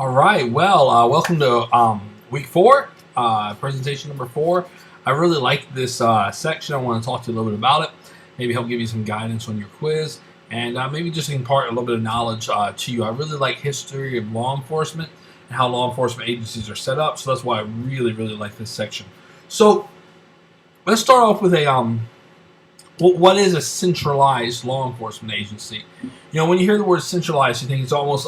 All right. Well, welcome to week four, presentation number four. I really like this section. I want to talk to you a little bit about it. Maybe help give you some guidance on your quiz, and maybe just impart a little bit of knowledge to you. I really like history of law enforcement and how law enforcement agencies are set up. So that's why I really like this section. So let's start off with a what is a centralized law enforcement agency? You know, when you hear the word centralized, you think it's almost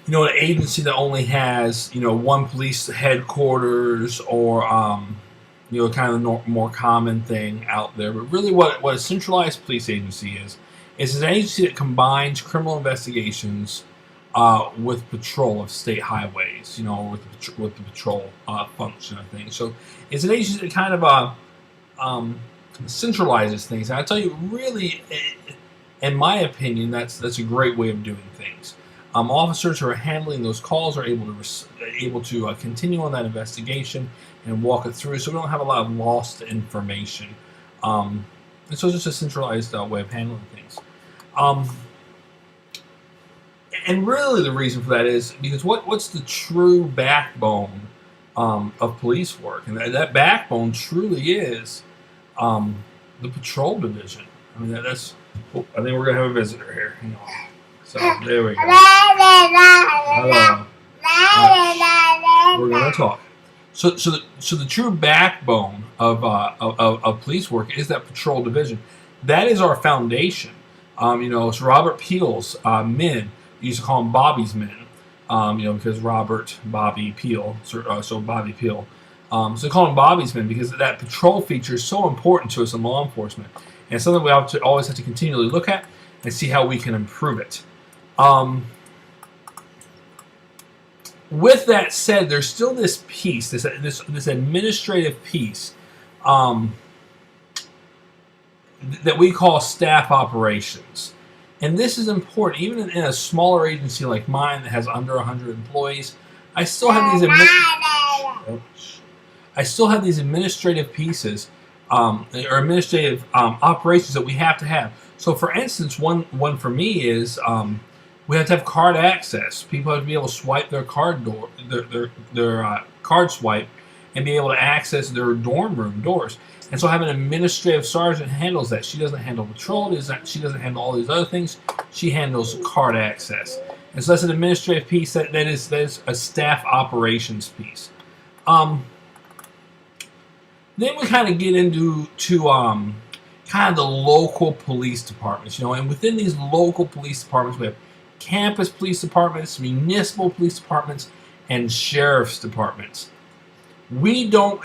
an agency that only has, one police headquarters or, kind of the more common thing out there. But really what a centralized police agency is an agency that combines criminal investigations with patrol of state highways, with the patrol function of things. So it's an agency that kind of centralizes things. And I tell you, really, in my opinion, that's a great way of doing things. Officers who are handling those calls are able to continue on that investigation and walk it through, so we don't have a lot of lost information. And so it's just a centralized way of handling things. And really, the reason for that is because what's the true backbone of police work, and that backbone truly is the patrol division. I mean, that's. Oh, I think we're gonna have a visitor here. Hang on. So there we go. Hello. We're gonna talk. So the true backbone of police work is that patrol division. That is our foundation. So Robert Peel's men, we used to call them Bobby's men. Because Bobby Peel, so Bobby Peel. So they call them Bobby's men because that patrol feature is so important to us in law enforcement, and it's something we always have to continually look at and see how we can improve it. With that said, there's still this piece, this administrative piece, that we call staff operations. And this is important. Even in a smaller agency like mine that has under 100 employees, I still have these administrative pieces, or administrative operations that we have to have. So, for instance, one for me is we have to have card access. People have to be able to swipe their card card swipe, and be able to access their dorm room doors. And so, I have an administrative sergeant who handles that. She doesn't handle patrol. She doesn't handle all these other things. She handles card access. And so, that's an administrative piece. That is a staff operations piece. Then we kind of get into kind of the local police departments, and within these local police departments, we have campus police departments, municipal police departments, and sheriff's departments. We don't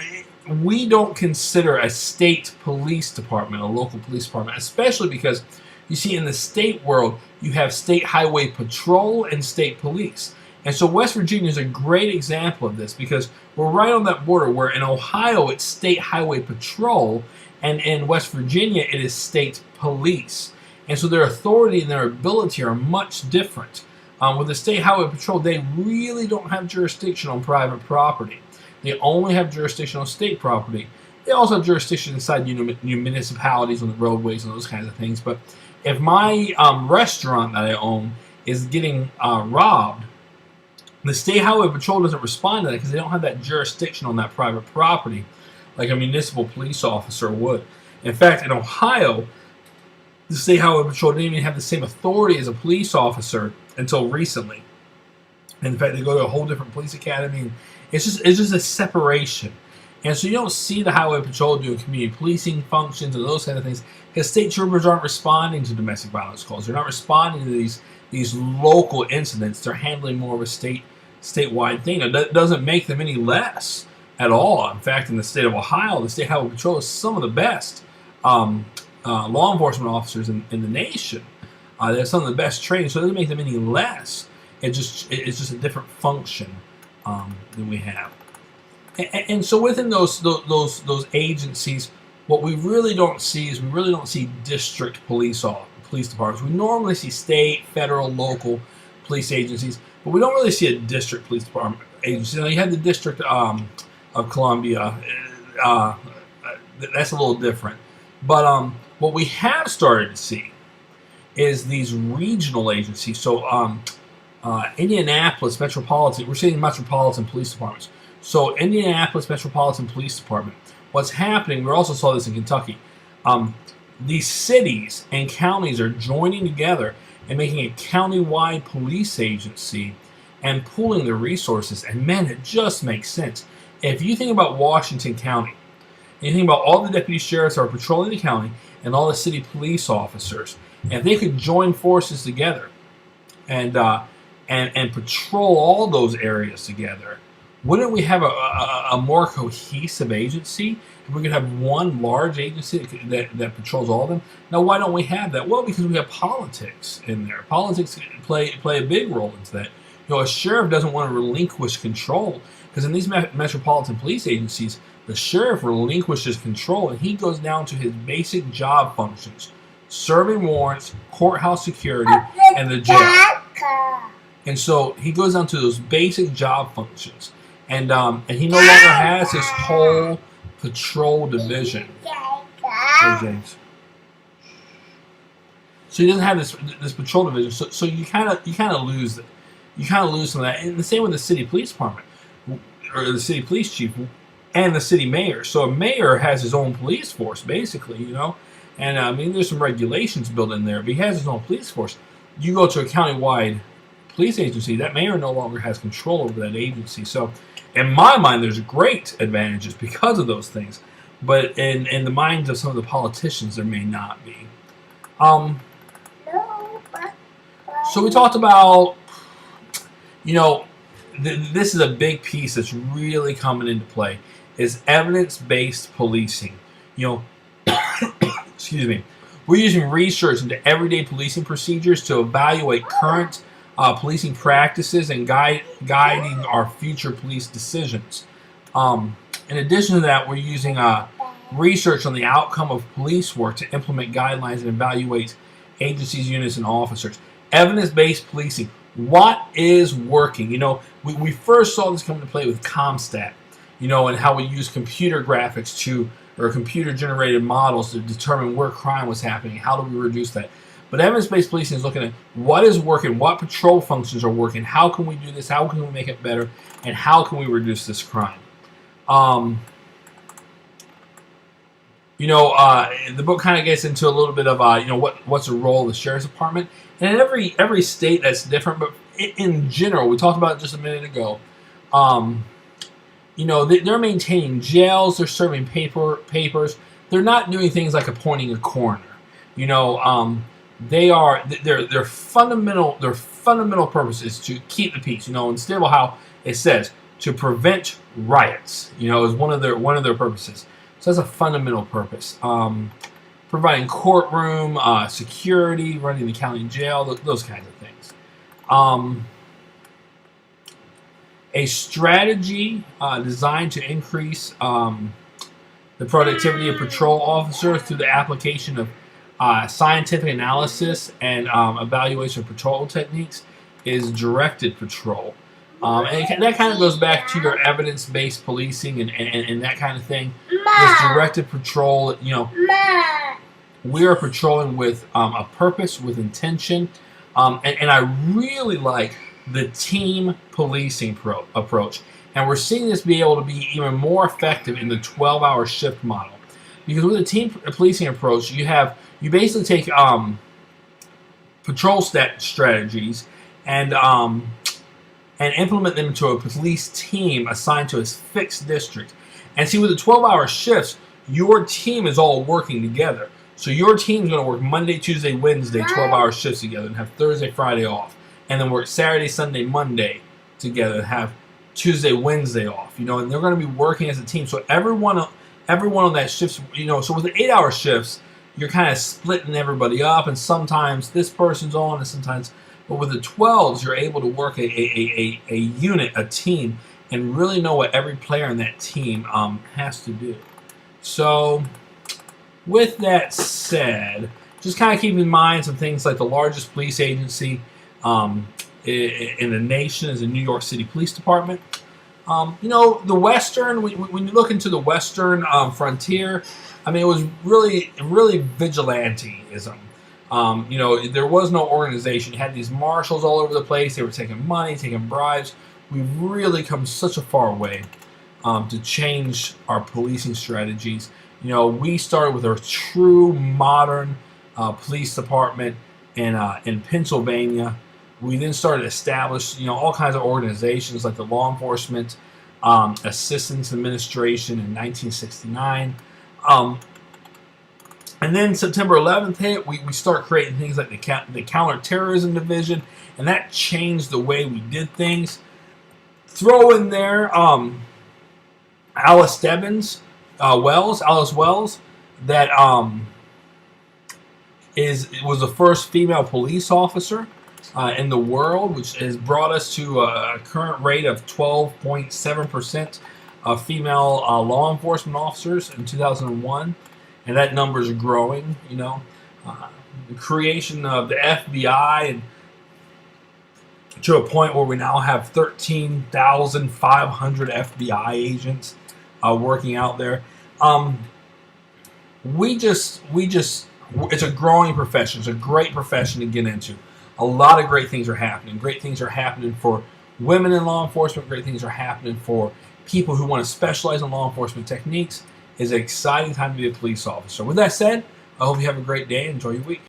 consider a state police department a local police department, especially because you see in the state world you have state highway patrol and state police. And so West Virginia is a great example of this because we're right on that border where in Ohio it's state highway patrol, and in West Virginia it is state police. And so their authority and their ability are much different. With the state highway patrol, they really don't have jurisdiction on private property. They only have jurisdiction on state property. They also have jurisdiction inside municipalities on the roadways and those kinds of things. But if my restaurant that I own is getting robbed, the state highway patrol doesn't respond to that because they don't have that jurisdiction on that private property like a municipal police officer would. In fact, in Ohio, the state highway patrol didn't even have the same authority as a police officer until recently. And in fact, they go to a whole different police academy, and it's just a separation. And so you don't see the highway patrol doing community policing functions and those kind of things because state troopers aren't responding to domestic violence calls. They're not responding to these local incidents. They're handling more of a statewide thing. That doesn't make them any less at all. In fact, in the state of Ohio, the state highway patrol is some of the best law enforcement officers in the nation. They have some of the best training, so it doesn't make them any less. It's just a different function than we have. And so within those agencies, what we really don't see is district police departments. We normally see state, federal, local police agencies, but we don't really see a district police department agency. Now you have the District of Columbia. That's a little different. But what we have started to see is these regional agencies. So Indianapolis Metropolitan, we're saying Metropolitan Police Departments. So Indianapolis Metropolitan Police Department, what's happening, we also saw this in Kentucky, these cities and counties are joining together and making a county-wide police agency and pooling their resources. And man, it just makes sense. If you think about Washington County, and you think about all the deputy sheriffs that are patrolling the county and all the city police officers, and if they could join forces together and patrol all those areas together, wouldn't we have a more cohesive agency? If we could have one large agency that patrols all of them. Now, why don't we have that? Well, because we have politics in there. Politics play a big role into that. A sheriff doesn't want to relinquish control, because in these metropolitan police agencies, the sheriff relinquishes control and he goes down to his basic job functions: serving warrants, courthouse security, and the jail. And so he goes down to those basic job functions, and he no longer has his whole patrol division. Hey, James. So he doesn't have this patrol division. So you kind of lose it. You kind of lose some of that. And the same with the city police department, or the city police chief, and the city mayor. So a mayor has his own police force, basically, And I mean, there's some regulations built in there, but he has his own police force. You go to a county-wide police agency, that mayor no longer has control over that agency. So in my mind, there's great advantages because of those things. But in the minds of some of the politicians, there may not be. So we talked about, this is a big piece that's really coming into play, is evidence-based policing. Excuse me. We're using research into everyday policing procedures to evaluate current policing practices and guiding our future police decisions. In addition to that, we're using research on the outcome of police work to implement guidelines and evaluate agencies, units, and officers. Evidence-based policing. What is working? We first saw this come into play with CompStat, and how we use computer graphics or computer-generated models to determine where crime was happening. How do we reduce that? But evidence-based policing is looking at what is working, what patrol functions are working, how can we do this, how can we make it better, and how can we reduce this crime. The book kind of gets into a little bit of what's the role of the sheriff's department, and in every state that's different. But in general, we talked about it just a minute ago. They're maintaining jails, they're serving papers. They're not doing things like appointing a coroner. Their fundamental purpose is to keep the peace. Instead of how it says to prevent riots. Is one of their purposes. So that's a fundamental purpose. Providing courtroom security, running the county jail, those kinds of things. A strategy designed to increase the productivity of patrol officers through the application of scientific analysis and evaluation of patrol techniques is directed patrol. And that kind of goes back to your evidence-based policing and that kind of thing. This directed patrol, we are patrolling with a purpose, with intention. And I really like the team policing approach. And we're seeing this be able to be even more effective in the 12-hour shift model. Because with the team policing approach, you basically take patrol strategies and implement them into a police team assigned to a fixed district. And see, with the 12-hour shifts, your team is all working together. So your team's going to work Monday, Tuesday, Wednesday, 12-hour shifts together, and have Thursday, Friday off. And then work Saturday, Sunday, Monday together, and have Tuesday, Wednesday off. And they're going to be working as a team. So everyone on that shifts, so with the 8-hour shifts, you're kind of splitting everybody up, and sometimes this person's on, and sometimes. But with the 12s, you're able to work a unit, a team, and really know what every player in that team has to do. So, with that said, just kind of keep in mind some things like the largest police agency in the nation is the New York City Police Department. The Western, when you look into the Western frontier, it was really vigilanteism. There was no organization. You had these marshals all over the place. They were taking money, taking bribes. We've really come such a far way to change our policing strategies. We started with a true modern police department in Pennsylvania. We then started to establish, all kinds of organizations like the Law Enforcement Assistance Administration in 1969. And then September 11th hit, we start creating things like the Counterterrorism Division, and that changed the way we did things. Throw in there Alice Wells, that was the first female police officer in the world, which has brought us to a current rate of 12.7% of female law enforcement officers in 2001. And that number is growing, the creation of the FBI, and to a point where we now have 13,500 FBI agents working out there. It's a growing profession. It's a great profession to get into. A lot of great things are happening. Great things are happening for women in law enforcement. Great things are happening for people who want to specialize in law enforcement techniques. It's an exciting time to be a police officer. With that said, I hope you have a great day and enjoy your week.